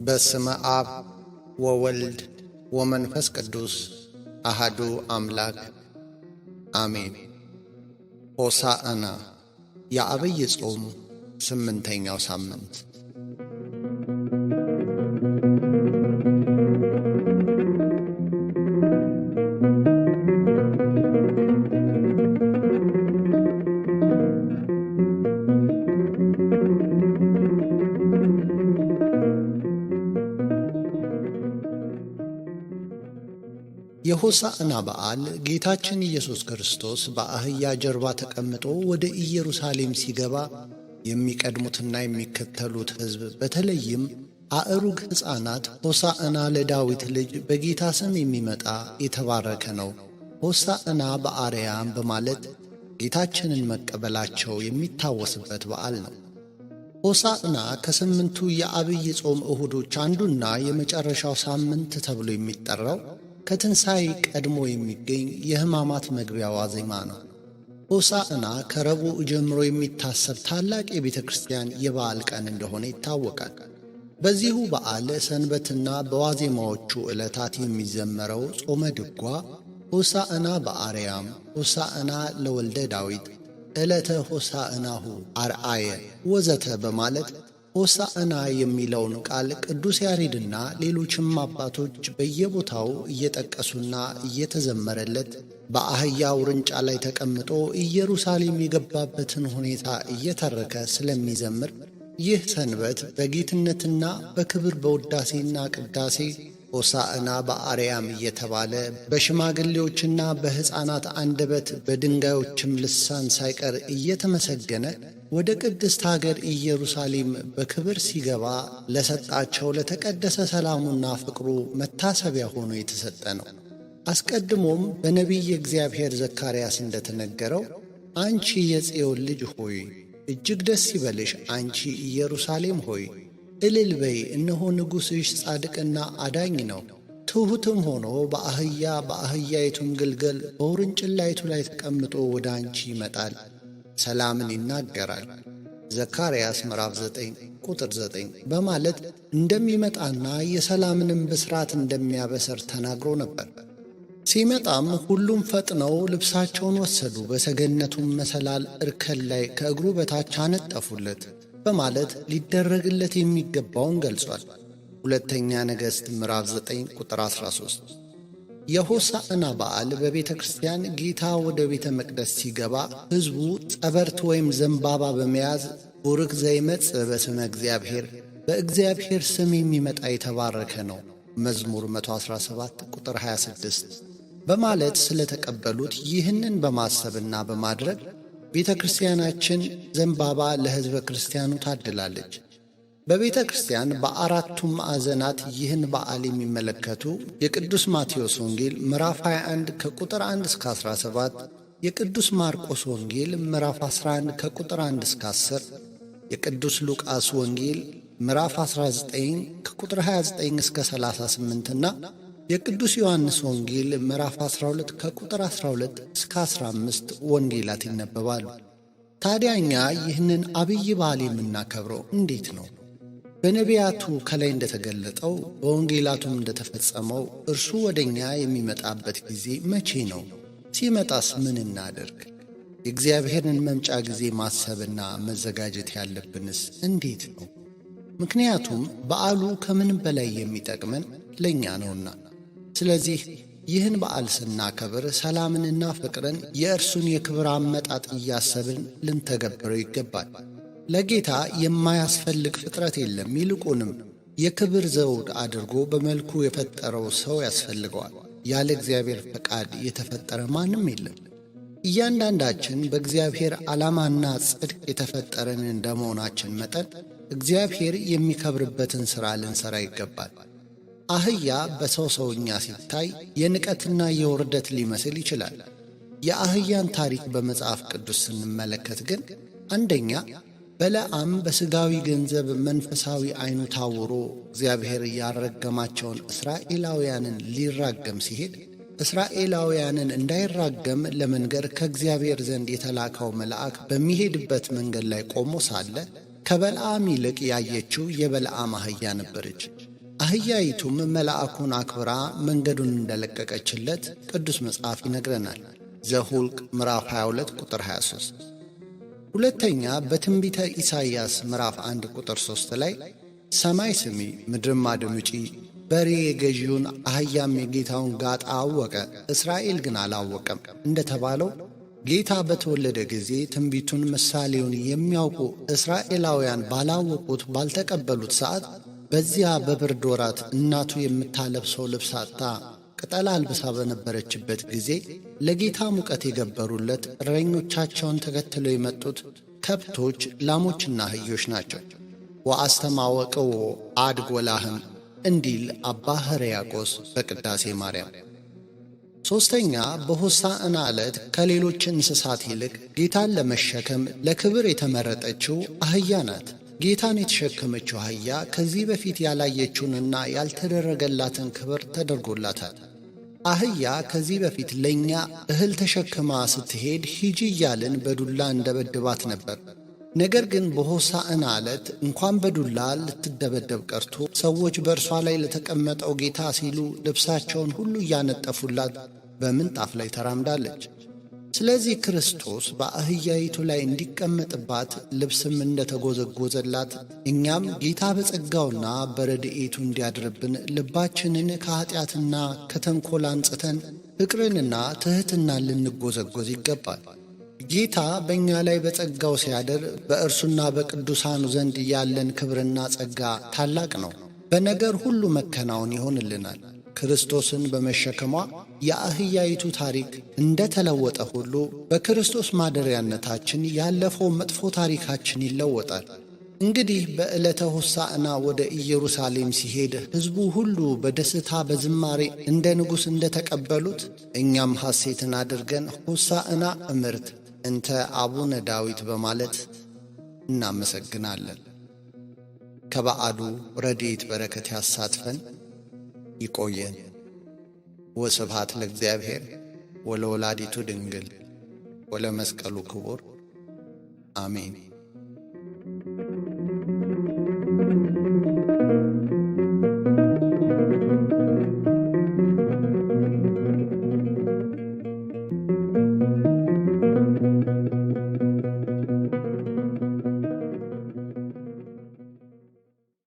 በስመ አብ ወወልድ ወመንፈስ ቅዱስ አሐዱ አምላክ አሜን። ሆሳዕና የዐቢይ ጾም 8ኛው ሳምንት። የሆሳዕና በዓል ጌታችን ኢየሱስ ክርስቶስ በአህያ ጀርባ ተቀምጦ ወደ ኢየሩሳሌም ሲገባ የሚቀድሙትና የሚከተሉት ሕዝብ በተለይም አእሩግ ሕፃናት ሆሳዕና ለዳዊት ልጅ በጌታ ስም የሚመጣ የተባረከ ነው፣ ሆሳዕና በአርያም በማለት ጌታችንን መቀበላቸው የሚታወስበት በዓል ነው። ሆሳዕና ከ8ቱ የዐቢይ ጾም እሁዶች አንዱና የመጨረሻው ሳምንት ተብሎ የሚጠራው ከትንሣኤ ቀድሞ የሚገኝ የሕማማት መግቢያ ዋዜማ ነው። ሆሳዕና ከረቡዕ ጀምሮ የሚታሰብ ታላቅ የቤተ ክርስቲያን የበዓል ቀን እንደሆነ ይታወቃል። በዚሁ በዓል ሰንበትና በዋዜማዎቹ ዕለታት የሚዘመረው ጾመ ድጓ ሆሳዕና በአርያም፣ ሆሳዕና ለወልደ ዳዊት፣ ዕለተ ሆሳዕናሁ አርአየ ወዘተ በማለት ሆሳዕና የሚለውን ቃል ቅዱስ ያሬድና ሌሎችም አባቶች በየቦታው እየጠቀሱና እየተዘመረለት በአህያ ውርንጫ ላይ ተቀምጦ ኢየሩሳሌም የገባበትን ሁኔታ እየተረከ ስለሚዘምር ይህ ሰንበት በጌትነትና በክብር በውዳሴና ቅዳሴ ሆሳዕና በአርያም እየተባለ በሽማግሌዎችና በሕፃናት አንደበት በድንጋዮችም ልሳን ሳይቀር እየተመሰገነ ወደ ቅድስት አገር ኢየሩሳሌም በክብር ሲገባ ለሰጣቸው ለተቀደሰ ሰላሙና ፍቅሩ መታሰቢያ ሆኖ የተሰጠ ነው። አስቀድሞም በነቢይ እግዚአብሔር ዘካርያስ እንደተነገረው አንቺ የጽዮን ልጅ ሆይ እጅግ ደስ ይበልሽ፣ አንቺ ኢየሩሳሌም ሆይ እልል በይ፣ እነሆ ንጉሥሽ ጻድቅና አዳኝ ነው፣ ትሑትም ሆኖ በአህያይቱም ግልገል በውርንጭላይቱ ላይ ተቀምጦ ወደ አንቺ ይመጣል፣ ሰላምን ይናገራል። ዘካርያስ ምዕራፍ 9 ቁጥር 9 በማለት እንደሚመጣና የሰላምንም ብስራት እንደሚያበስር ተናግሮ ነበር። ሲመጣም ሁሉም ፈጥነው ልብሳቸውን ወሰዱ፣ በሰገነቱም መሰላል እርከን ላይ ከእግሩ በታች አነጠፉለት በማለት ሊደረግለት የሚገባውን ገልጿል። ሁለተኛ ነገሥት ምዕራፍ 9 ቁጥር 13። የሆሳዕና በዓል በቤተ ክርስቲያን ጌታ ወደ ቤተ መቅደስ ሲገባ ሕዝቡ ጸበርት ወይም ዘንባባ በመያዝ ቡሩክ ዘይመጽእ በስመ እግዚአብሔር፣ በእግዚአብሔር ስም የሚመጣ የተባረከ ነው መዝሙር 117 ቁጥር 26 በማለት ስለተቀበሉት ይህንን በማሰብና በማድረግ ቤተ ክርስቲያናችን ዘንባባ ለሕዝበ ክርስቲያኑ ታድላለች። በቤተ ክርስቲያን በአራቱም ማዕዘናት ይህን በዓል የሚመለከቱ የቅዱስ ማቴዎስ ወንጌል ምዕራፍ 21 ከቁጥር 1 እስከ 17፣ የቅዱስ ማርቆስ ወንጌል ምዕራፍ 11 ከቁጥር 1 እስከ 10፣ የቅዱስ ሉቃስ ወንጌል ምዕራፍ 19 ከቁጥር 29 እስከ 38 እና የቅዱስ ዮሐንስ ወንጌል ምዕራፍ 12 ከቁጥር 12 እስከ 15 ወንጌላት ይነበባሉ። ታዲያ እኛ ይህንን ዐቢይ በዓል የምናከብረው እንዴት ነው? በነቢያቱ ከላይ እንደተገለጠው በወንጌላቱም እንደተፈጸመው እርሱ ወደ እኛ የሚመጣበት ጊዜ መቼ ነው? ሲመጣስ ምን እናደርግ? የእግዚአብሔርን መምጫ ጊዜ ማሰብና መዘጋጀት ያለብንስ እንዴት ነው? ምክንያቱም በዓሉ ከምንም በላይ የሚጠቅመን ለእኛ ነውና። ስለዚህ ይህን በዓል ስናከብር ሰላምንና ፍቅርን፣ የእርሱን የክብር አመጣጥ እያሰብን ልንተገብረው ይገባል። ለጌታ የማያስፈልግ ፍጥረት የለም። ይልቁንም የክብር ዘውድ አድርጎ በመልኩ የፈጠረው ሰው ያስፈልገዋል። ያለ እግዚአብሔር ፈቃድ የተፈጠረ ማንም የለም። እያንዳንዳችን በእግዚአብሔር ዓላማና ጽድቅ የተፈጠረን እንደመሆናችን መጠን እግዚአብሔር የሚከብርበትን ሥራ ልንሠራ ይገባል። አህያ በሰው ሰውኛ ሲታይ የንቀትና የውርደት ሊመስል ይችላል። የአህያን ታሪክ በመጽሐፍ ቅዱስ ስንመለከት ግን አንደኛ በለዓም በሥጋዊ ገንዘብ መንፈሳዊ ዐይኑ ታውሮ እግዚአብሔር ያረገማቸውን እስራኤላውያንን ሊራገም ሲሄድ እስራኤላውያንን እንዳይራገም ለመንገር ከእግዚአብሔር ዘንድ የተላከው መልአክ በሚሄድበት መንገድ ላይ ቆሞ ሳለ ከበለዓም ይልቅ ያየችው የበለዓም አህያ ነበረች። አህያይቱም መልአኩን አክብራ መንገዱን እንደለቀቀችለት ቅዱስ መጽሐፍ ይነግረናል። ዘኍልቍ ምዕራፍ 22 ቁጥር 23። ሁለተኛ በትንቢተ ኢሳይያስ ምዕራፍ 1 ቁጥር 3 ላይ ሰማይ ስሚ ምድርም አድምጪ፣ በሬ የገዢውን አህያም የጌታውን ጋጣ አወቀ፣ እስራኤል ግን አላወቀም እንደተባለው ጌታ በተወለደ ጊዜ ትንቢቱን ምሳሌውን የሚያውቁ እስራኤላውያን ባላወቁት ባልተቀበሉት ሰዓት በዚያ በብርድ ወራት እናቱ የምታለብሰው ልብስ አጥታ ቅጠል አልብሳ በነበረችበት ጊዜ ለጌታ ሙቀት የገበሩለት እረኞቻቸውን ተከትለው የመጡት ከብቶች፣ ላሞችና አህዮች ናቸው። ወአስተማወቅዎ አድግ ወላህም እንዲል አባ ሕርያቆስ በቅዳሴ ማርያም። ሦስተኛ በሆሳዕና ዕለት ከሌሎች እንስሳት ይልቅ ጌታን ለመሸከም ለክብር የተመረጠችው አህያ ናት። ጌታን የተሸከመችው አህያ ከዚህ በፊት ያላየችውንና ያልተደረገላትን ክብር ተደርጎላታል። አህያ ከዚህ በፊት ለእኛ እህል ተሸክማ ስትሄድ ሂጂ እያልን በዱላ እንደበድባት ነበር። ነገር ግን በሆሳዕና ዕለት እንኳን በዱላ ልትደበደብ ቀርቶ ሰዎች በእርሷ ላይ ለተቀመጠው ጌታ ሲሉ ልብሳቸውን ሁሉ እያነጠፉላት በምንጣፍ ላይ ተራምዳለች። ስለዚህ ክርስቶስ በአህያይቱ ላይ እንዲቀመጥባት ልብስም እንደተጎዘጎዘላት እኛም ጌታ በጸጋውና በረድኤቱ እንዲያድርብን ልባችንን ከኀጢአትና ከተንኰል አንጽተን ፍቅርንና ትሕትናን ልንጎዘጎዝ ይገባል። ጌታ በእኛ ላይ በጸጋው ሲያድር በእርሱና በቅዱሳኑ ዘንድ ያለን ክብርና ጸጋ ታላቅ ነው። በነገር ሁሉ መከናወን ይሆንልናል። ክርስቶስን በመሸከሟ የአህያይቱ ታሪክ እንደ ተለወጠ ሁሉ በክርስቶስ ማደሪያነታችን ያለፈው መጥፎ ታሪካችን ይለወጣል። እንግዲህ በዕለተ ሆሳዕና ወደ ኢየሩሳሌም ሲሄድ ሕዝቡ ሁሉ በደስታ በዝማሬ እንደ ንጉሥ እንደ ተቀበሉት እኛም ሐሴትን አድርገን ሆሳዕና እምርት እንተ አቡነ ዳዊት በማለት እናመሰግናለን። ከበዓሉ ረድኤት በረከት ያሳትፈን፣ ይቆየን። ወስብሐት ለእግዚአብሔር ወለወላዲቱ ድንግል ወለመስቀሉ ክቡር አሜን።